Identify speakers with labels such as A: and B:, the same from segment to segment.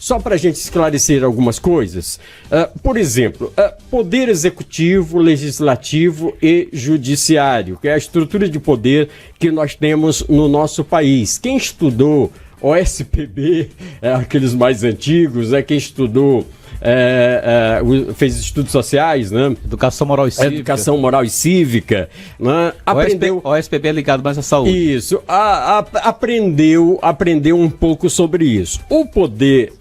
A: só para a gente esclarecer algumas coisas. Por exemplo, poder executivo, legislativo e judiciário, que é a estrutura de poder que nós temos no nosso país. Quem estudou OSPB, aqueles mais antigos, quem estudou, fez estudos sociais, né?
B: Educação moral e cívica.
A: Educação moral e cívica, né? Aprendeu.
B: O OSPB é ligado mais à saúde.
A: Isso, aprendeu um pouco sobre isso. O poder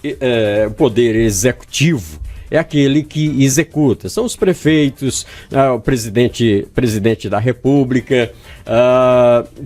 A: executivo é aquele que executa. São os prefeitos, o presidente da República,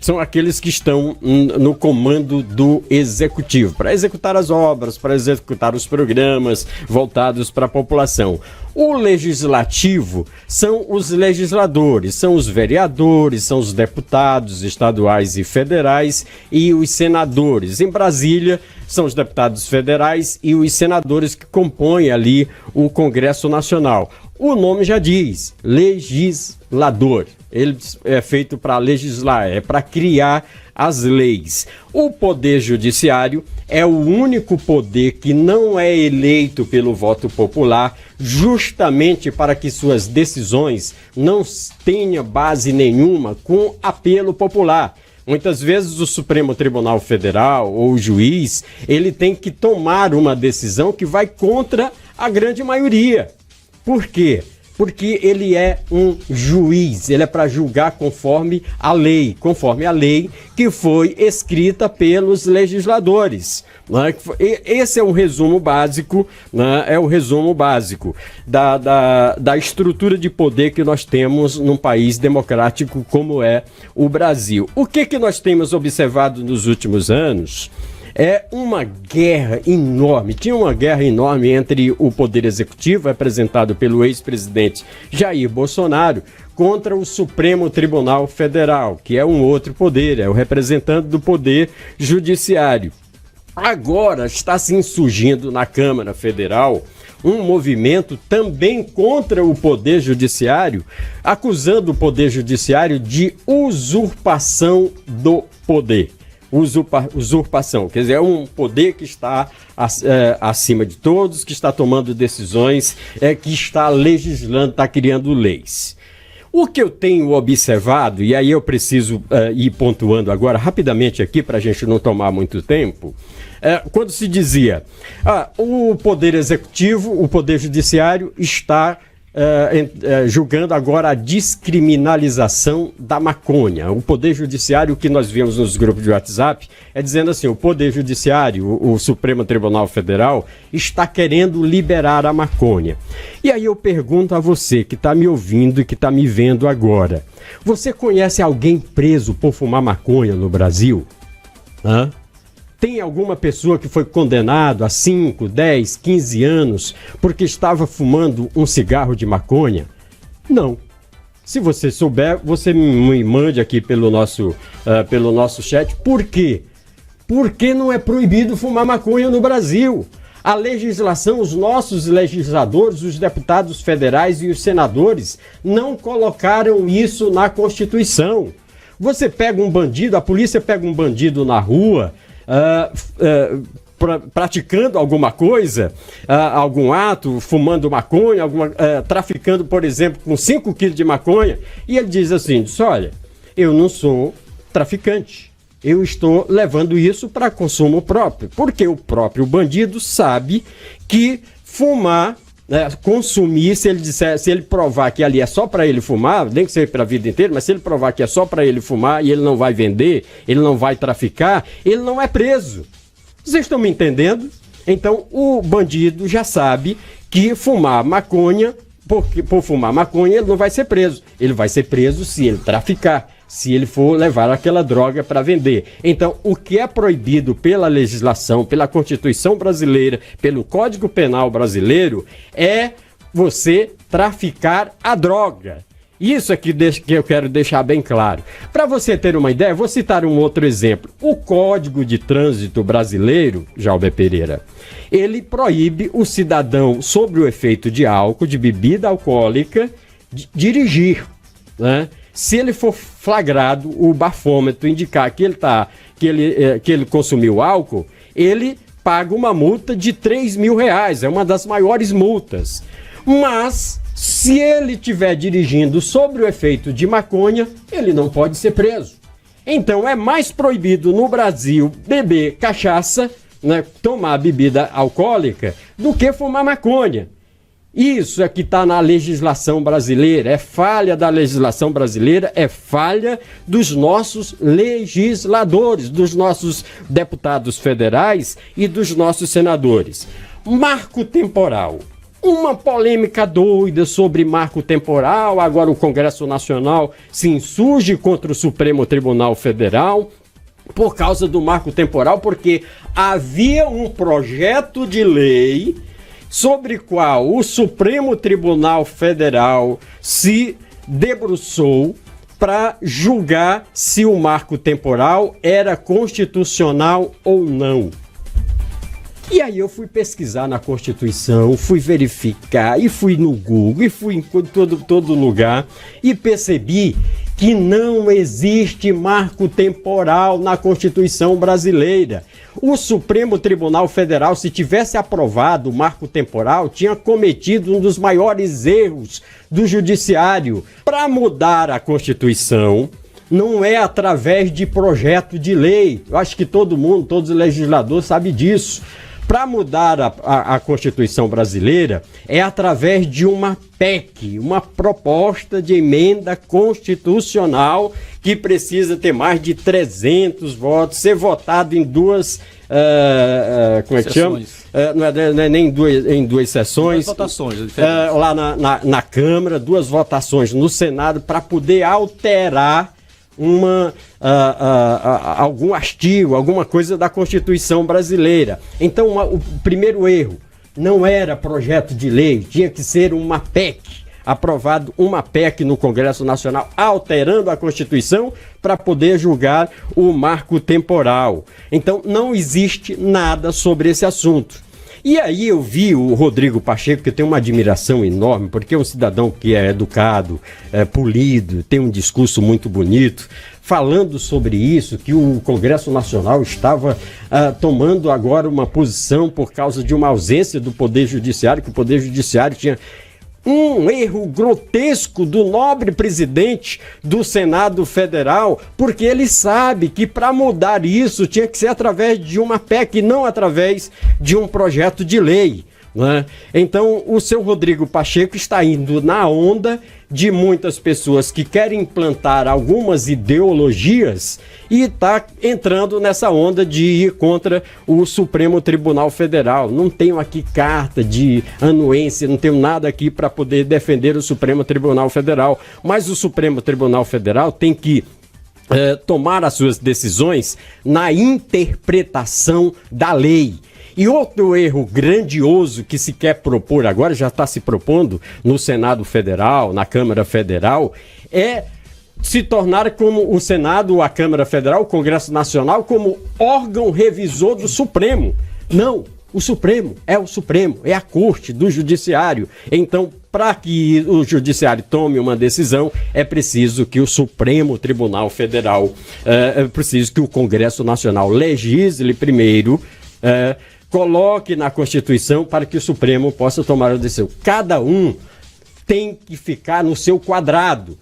A: são aqueles que estão no comando do executivo, para executar as obras, para executar os programas voltados para a população. O legislativo são os legisladores, são os vereadores, são os deputados estaduais e federais e os senadores. Em Brasília, são os deputados federais e os senadores que compõem ali o Congresso Nacional. O nome já diz, legislador. Ele é feito para legislar, é para criar as leis. O Poder Judiciário é o único poder que não é eleito pelo voto popular, justamente para que suas decisões não tenham base nenhuma com apelo popular. Muitas vezes o Supremo Tribunal Federal ou o juiz, ele tem que tomar uma decisão que vai contra a grande maioria. Por quê? Porque ele é um juiz, ele é para julgar conforme a lei que foi escrita pelos legisladores. Né? Esse é o resumo básico, né? É o resumo básico da estrutura de poder que nós temos num país democrático como é o Brasil. O que nós temos observado nos últimos anos? É uma guerra enorme, tinha uma guerra enorme entre o Poder Executivo, representado pelo ex-presidente Jair Bolsonaro, contra o Supremo Tribunal Federal, que é um outro poder, é o representante do Poder Judiciário. Agora está se insurgindo na Câmara Federal um movimento também contra o Poder Judiciário, acusando o Poder Judiciário de usurpação do poder. Usurpação, quer dizer, é um poder que está acima de todos, que está tomando decisões, que está legislando, está criando leis. O que eu tenho observado, e aí eu preciso ir pontuando agora rapidamente aqui para a gente não tomar muito tempo, quando se dizia o Poder Executivo, o Poder Judiciário está julgando agora a descriminalização da maconha. O Poder Judiciário, o que nós vimos nos grupos de WhatsApp, é dizendo assim, o Poder Judiciário, o Supremo Tribunal Federal, está querendo liberar a maconha. E aí eu pergunto a você que está me ouvindo e que está me vendo agora, você conhece alguém preso por fumar maconha no Brasil? Tem alguma pessoa que foi condenado a 5, 10, 15 anos porque estava fumando um cigarro de maconha? Não. Se você souber, você me mande aqui pelo nosso chat. Por quê? Porque não é proibido fumar maconha no Brasil. A legislação, os nossos legisladores, os deputados federais e os senadores não colocaram isso na Constituição. Você pega um bandido, a polícia pega um bandido na rua, praticando alguma coisa, algum ato, fumando maconha, traficando, por exemplo, com 5 quilos de maconha, e ele diz assim, olha, eu não sou traficante, eu estou levando isso para consumo próprio, porque o próprio bandido sabe que fumar, consumir, se ele provar que ali é só para ele fumar, nem que seja para a vida inteira, mas se ele provar que é só para ele fumar e ele não vai vender, ele não vai traficar, ele não é preso. Vocês estão me entendendo? Então o bandido já sabe que fumar maconha, por fumar maconha, ele não vai ser preso. Ele vai ser preso se ele traficar, se ele for levar aquela droga para vender. Então, o que é proibido pela legislação, pela Constituição brasileira, pelo Código Penal brasileiro, é você traficar a droga. Isso aqui que eu quero deixar bem claro. Para você ter uma ideia, vou citar um outro exemplo. O Código de Trânsito brasileiro, Jalber Pereira, ele proíbe o cidadão, sob o efeito de álcool, de bebida alcoólica, de dirigir, né? Se ele for flagrado, o bafômetro indicar que ele consumiu álcool, ele paga uma multa de R$3.000, é uma das maiores multas. Mas, se ele estiver dirigindo sob o efeito de maconha, ele não pode ser preso. Então, é mais proibido no Brasil beber cachaça, né, tomar bebida alcoólica, do que fumar maconha. Isso é que está na legislação brasileira, é falha da legislação brasileira, é falha dos nossos legisladores, dos nossos deputados federais e dos nossos senadores. Marco temporal. Uma polêmica doida sobre marco temporal, agora o Congresso Nacional se insurge contra o Supremo Tribunal Federal por causa do marco temporal, porque havia um projeto de lei sobre o qual o Supremo Tribunal Federal se debruçou para julgar se o marco temporal era constitucional ou não. E aí eu fui pesquisar na Constituição, fui verificar, e fui no Google, e fui em todo lugar, e percebi que não existe marco temporal na Constituição brasileira. O Supremo Tribunal Federal, se tivesse aprovado o marco temporal, tinha cometido um dos maiores erros do Judiciário. Para mudar a Constituição, não é através de projeto de lei. Eu acho que todo mundo, todos os legisladores sabem disso. Para mudar a Constituição brasileira é através de uma PEC, uma proposta de emenda constitucional que precisa ter mais de 300 votos, ser votado em duas, como é que chama? Não é nem em duas sessões.
B: Duas votações,
A: lá na Câmara, duas votações no Senado para poder alterar algum artigo, alguma coisa da Constituição brasileira. Então, o primeiro erro, não era projeto de lei, tinha que ser uma PEC, aprovado uma PEC no Congresso Nacional, alterando a Constituição para poder julgar o marco temporal. Então, não existe nada sobre esse assunto. E aí eu vi o Rodrigo Pacheco, que eu tenho uma admiração enorme, porque é um cidadão que é educado, polido, tem um discurso muito bonito, falando sobre isso, que o Congresso Nacional estava tomando agora uma posição por causa de uma ausência do Poder Judiciário, que o Poder Judiciário tinha um erro grotesco do nobre presidente do Senado Federal, porque ele sabe que para mudar isso tinha que ser através de uma PEC e não através de um projeto de lei, né? Então o seu Rodrigo Pacheco está indo na onda de muitas pessoas que querem implantar algumas ideologias e está entrando nessa onda de ir contra o Supremo Tribunal Federal. Não tenho aqui carta de anuência, não tenho nada aqui para poder defender o Supremo Tribunal Federal, mas o Supremo Tribunal Federal tem que tomar as suas decisões na interpretação da lei. E outro erro grandioso que se quer propor agora, já está se propondo no Senado Federal, na Câmara Federal, é se tornar como o Senado, a Câmara Federal, o Congresso Nacional, como órgão revisor do Supremo. Não, o Supremo, é a Corte do Judiciário. Então, para que o Judiciário tome uma decisão, é preciso que o Supremo Tribunal Federal, é preciso que o Congresso Nacional legisle primeiro, coloque na Constituição para que o Supremo possa tomar a decisão. Cada um tem que ficar no seu quadrado.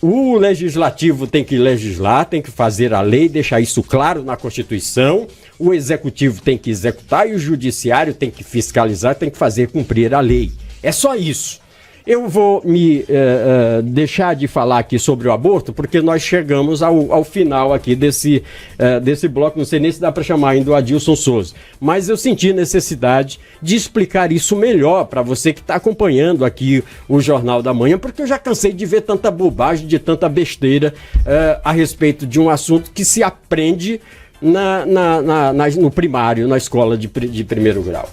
A: O Legislativo tem que legislar, tem que fazer a lei, deixar isso claro na Constituição. O Executivo tem que executar e o Judiciário tem que fiscalizar, tem que fazer cumprir a lei. É só isso. Eu vou me deixar de falar aqui sobre o aborto, porque nós chegamos ao final aqui desse bloco. Não sei nem se dá para chamar ainda o Adilson Souza, mas eu senti necessidade de explicar isso melhor para você que está acompanhando aqui o Jornal da Manhã, porque eu já cansei de ver tanta bobagem, de tanta besteira a respeito de um assunto que se aprende no primário, na escola de primeiro grau.